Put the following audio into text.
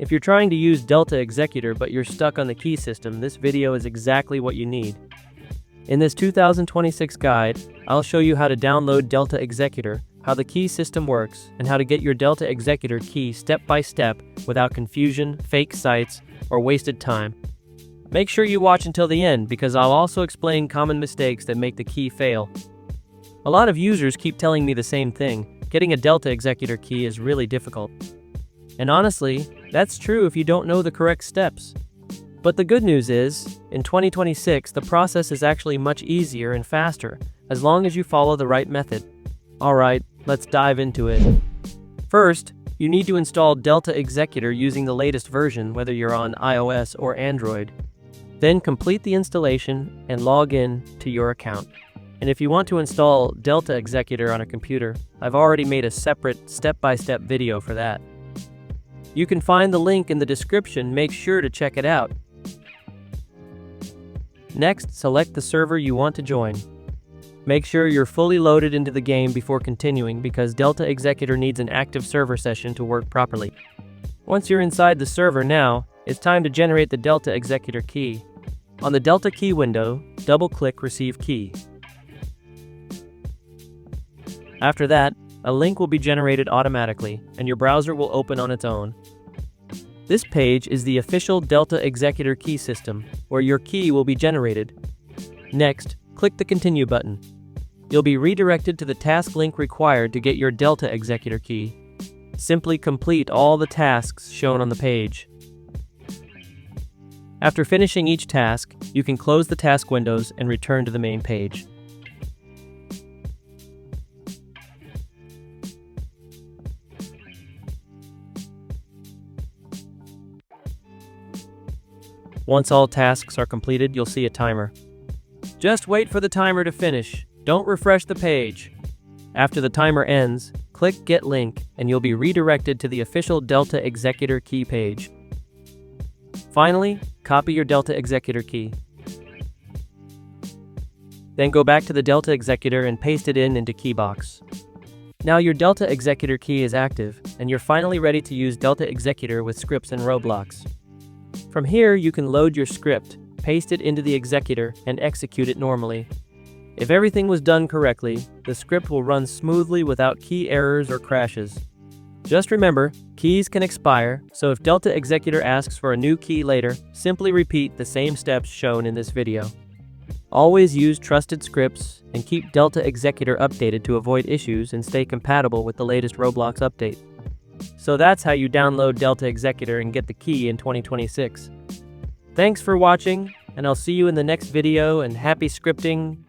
If you're trying to use Delta Executor but you're stuck on the key system, this video is exactly what you need. In this 2026 guide, I'll show you how to download Delta Executor, how the key system works, and how to get your Delta Executor key step by step without confusion, fake sites, or wasted time. Make sure you watch until the end because I'll also explain common mistakes that make the key fail. A lot of users keep telling me the same thing: getting a Delta Executor key is really difficult. And honestly, that's true if you don't know the correct steps. But the good news is, in 2026, the process is actually much easier and faster, as long as you follow the right method. Alright, let's dive into it. First, you need to install Delta Executor using the latest version, whether you're on iOS or Android. Then complete the installation and log in to your account. And if you want to install Delta Executor on a computer, I've already made a separate step-by-step video for that. You can find the link in the description, make sure to check it out. Next, select the server you want to join. Make sure you're fully loaded into the game before continuing because Delta Executor needs an active server session to work properly. Once you're inside the server now, it's time to generate the Delta Executor key. On the Delta key window, double-click Receive Key. After that, a link will be generated automatically, and your browser will open on its own. This page is the official Delta Executor key system, where your key will be generated. Next, click the Continue button. You'll be redirected to the task link required to get your Delta Executor key. Simply complete all the tasks shown on the page. After finishing each task, you can close the task windows and return to the main page. Once all tasks are completed, you'll see a timer. Just wait for the timer to finish. Don't refresh the page. After the timer ends, click Get Link, and you'll be redirected to the official Delta Executor key page. Finally, copy your Delta Executor key. Then go back to the Delta Executor and paste it into Keybox. Now your Delta Executor key is active, and you're finally ready to use Delta Executor with scripts in Roblox. From here, you can load your script, paste it into the executor, and execute it normally. If everything was done correctly, the script will run smoothly without key errors or crashes. Just remember, keys can expire, so if Delta Executor asks for a new key later, simply repeat the same steps shown in this video. Always use trusted scripts and keep Delta Executor updated to avoid issues and stay compatible with the latest Roblox update. So that's how you download Delta Executor and get the key in 2026. Thanks for watching, and I'll see you in the next video, and happy scripting!